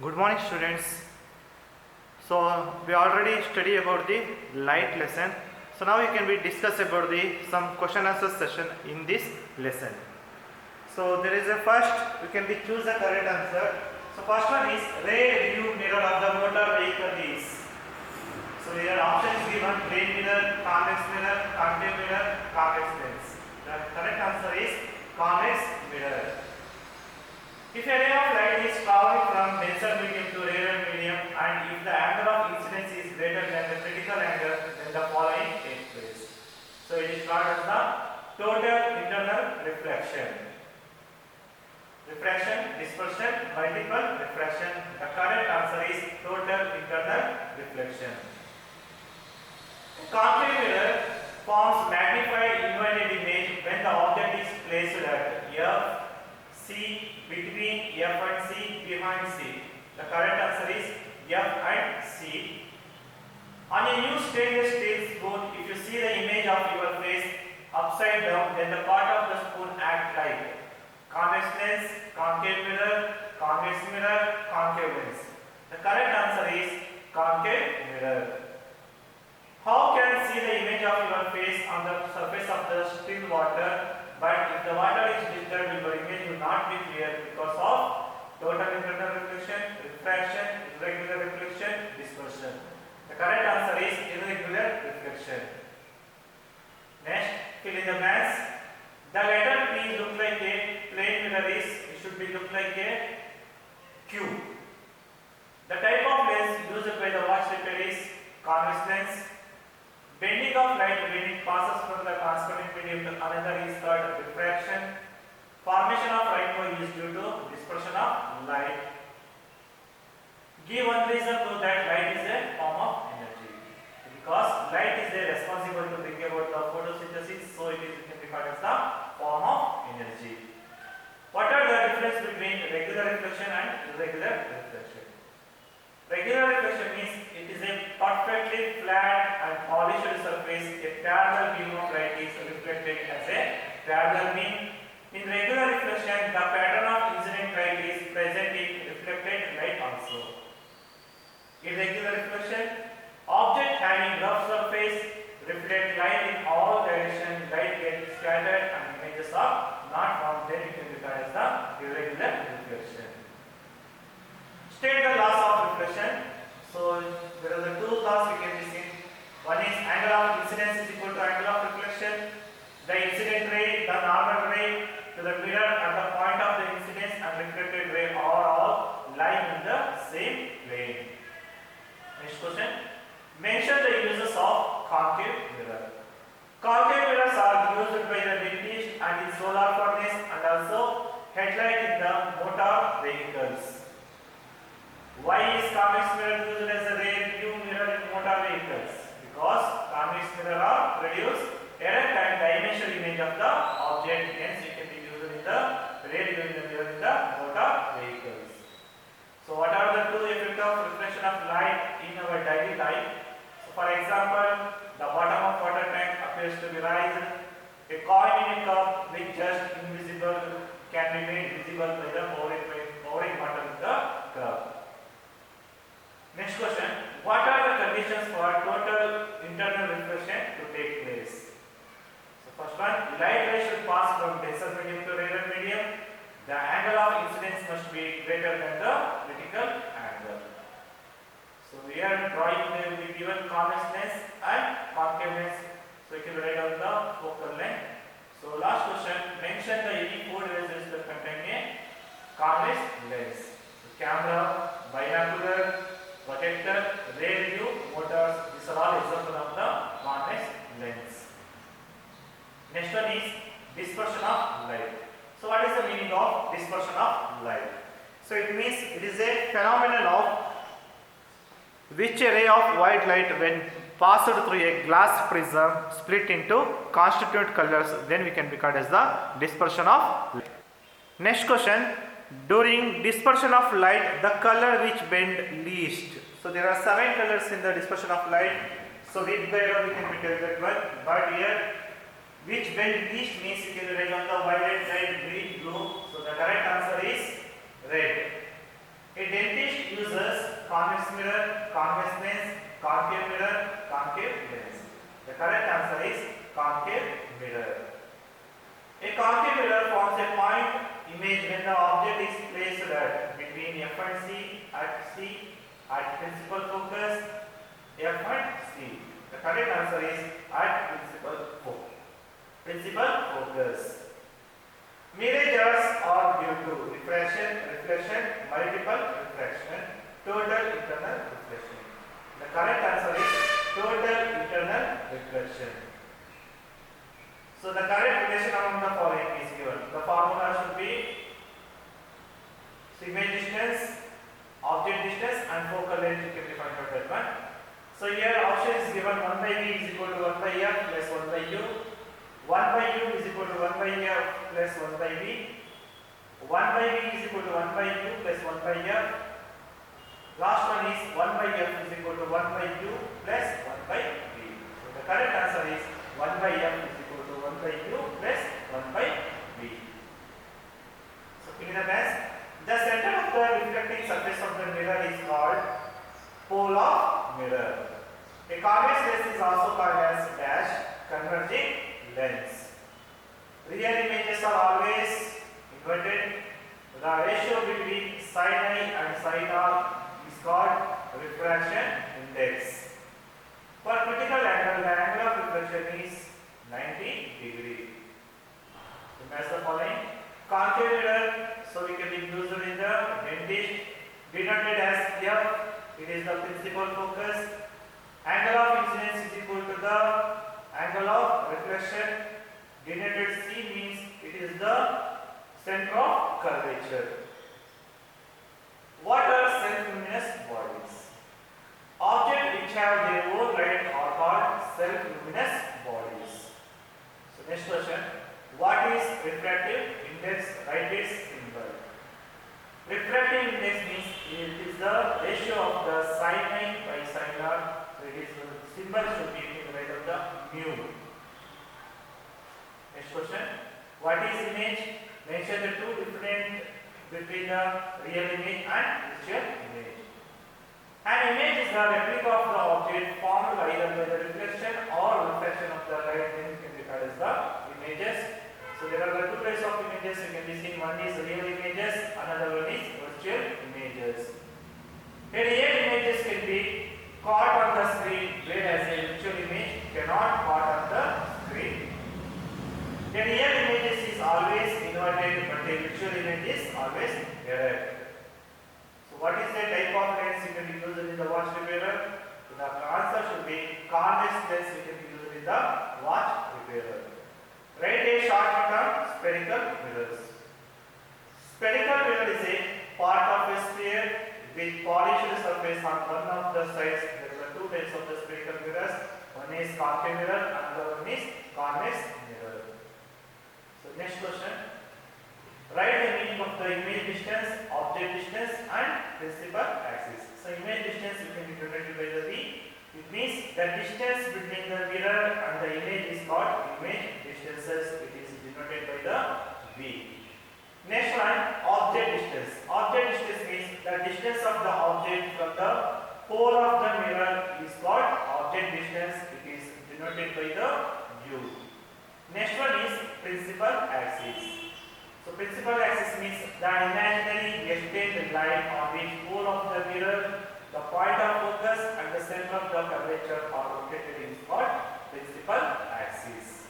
Good morning, students. So we already studied about the light lesson. So now we can be discuss about the some question answer session in this lesson. So there is a first we can be choose the correct answer. So first one is rear view mirror of the motor vehicle is. So here options given: rear mirror, convex mirror, concave mirror, convex lens. The correct answer is convex mirror. If a ray of light is traveling from denser medium to rarer medium and if the angle of incidence is greater than the critical angle, then the following takes place. So it is called as the total internal reflection. Refraction, dispersion, multiple refraction. The correct answer is total internal reflection. A concave mirror forms magnified inverted image when the object is placed at F, C, between F and C, behind C. The correct answer is F and C. On a new stainless steel spoon, if you see the image of your face upside down, then the part of the spoon acts like convex lens, concave mirror, convex mirror, concave lens. The correct answer is concave mirror. How can see the image of your face on the surface of the still water? But if the water is disturbed, your image will not be clear because of total internal reflection, refraction, irregular reflection, dispersion. The correct answer is irregular reflection. Next, fill in the blanks. The letter P look like a plane mirror is, it should be look like a cube. The type of lens used by the watch repair is convex lens. Bending of light when it passes from the transparent medium to another is called refraction. Formation of rainbow is due to dispersion of light. Give one reason to that light is a form of energy. Because light is responsible to bring about the photosynthesis, so it can be called as the form of energy. What are the difference between regular reflection and irregular reflection? Regular reflection means it is a perfectly flat and polished surface. A parallel beam of light is reflected as a parallel beam. In regular reflection, the pattern of incident light is present in reflected light also. Irregular reflection, object having rough surface reflect light in all directions. Light gets scattered and images are not formed. Then it can be called as the irregular reflection. State the laws of reflection. So there are the two laws we can be seen. One is angle of incidence is equal to angle of reflection. The incident ray, the normal ray to the mirror and the point of the incidence and reflected ray are all lying in the same plane. Next question. Mention the uses of concave mirror. Concave mirrors are used by the dentist and in solar furnace and also headlight in the motor vehicles. Why is convex mirror used as a rear view mirror in motor vehicles? Because convex mirror are produce direct and dimensional image of the object, hence it can be used in the rear view mirror in the motor vehicles. So what are the two effects of reflection of light in our daily life? So for example, the bottom of water tank appears to be raised. A coin in a cup which just invisible can be made visible by the pouring water in the cup. Next question. What are the conditions for total internal reflection to take place? So first one, light ray should pass from denser medium to rarer medium. The angle of incidence must be greater than the critical angle. So here drawing will be given convex lens and concave lens. So you can write down the focal length. So last question, mention the any food resins that contain a convex lens. So camera, binocular, projector, rear view, motors, these are all examples of the convex lens. Next one is dispersion of light. So what is the meaning of dispersion of light? So it means it is a phenomenon of which a ray of white light when passed through a glass prism split into constituent colors, then we can be called as the dispersion of light. Next question. During dispersion of light, the color which bend least. So there are 7 colors in the dispersion of light. So with background we can be tell that one. But here, which bend least means you can write on the violet, red, green, blue. So the correct answer is red. A dentist uses convex mirror, convex lens, concave mirror, concave lens. The correct answer is concave mirror. A concave mirror forms a point image when the object is placed at between F and C at principal focus F and C. The correct answer is at principal focus. Mirrors are due to reflection, multiple reflection, total internal reflection. The correct answer is total internal reflection. So the correct relation among the following is given. The formula should be image distance, object distance and focal length you can define for that one. So here option is given 1 by V is equal to 1 by F plus 1 by U. 1 by U is equal to 1 by F plus 1 by V. 1 by V is equal to 1 by U plus 1 by F. Last one is 1 by F is equal to 1 by U plus 1 by V. So the correct answer is 1 by F is equal to 1 by U plus 1 by V. So fill in the blanks. The center of the reflecting surface of the mirror is called pole of mirror. A convex lens is also called as dash converging lens. Real images are always inverted. The ratio between sin I and sin R is called refraction index. For critical angle, the angle of reflection is 90 degree. So match the following. Concave mirror, so we can use it in the dentist, denoted as F. It is the principal focus. Angle of incidence is equal to the angle of reflection. Denoted C means it is the center of curvature. What are self-luminous bodies? Objects which have their own light are called self-luminous bodies. So next question. What is refractive index? Write its symbol. Refractive index means it is the ratio of the sin I by sin R. So it is the symbol should be in the right of the mu. Next question. What is image? Mention the two different between the real image and virtual image. An image is the replica of the object formed either by the reflection or reflection of the light, then can be called as the images. So there are the two types of images you can be seen. One is real images, another one is virtual images. A real images can be caught on the screen, whereas a virtual image cannot caught on the screen. A real images is always inverted, but a virtual image is always erect. So what is the type of lens you can use in the watch repairer? So the answer should be convex lens you can use in the watch repairer. Write a short term spherical mirrors. Spherical mirror is a part of a sphere with polished surface on one of the sides. There are two types of the spherical mirrors. One is concave mirror, another one is convex mirror. So next question. Write the meaning of the image distance, object distance and principal axis. So image distance you can be denoted by the V. It means the distance between the mirror and the image is called image distances. It is denoted by the V. Next one, object distance. Object distance means the distance of the object from the pole of the mirror is called object distance. It is denoted by the U. Next one is principal axis. So principal axis means the imaginary extended line on which pole of the mirror, the point of focus and the center of the curvature are located in called principal axis.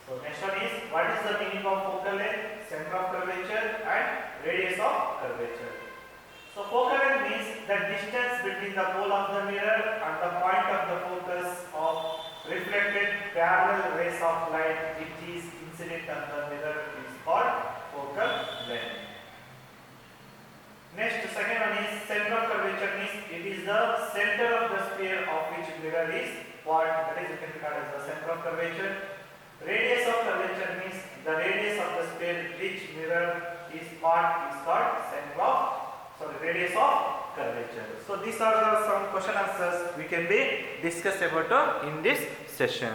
So next one is what is the meaning of focal length, center of curvature and radius of curvature. So focal length means the distance between the pole of the mirror and the point of the focus of reflected parallel rays of light which is incident on the mirror is called focal length. Next, second one is center of curvature means it is the center of the sphere of which mirror is part, that is you can call as the center of curvature. Radius of curvature means the radius of the sphere which mirror is part is called center of radius of curvature. So these are the some question answers we can be discussed about in this session.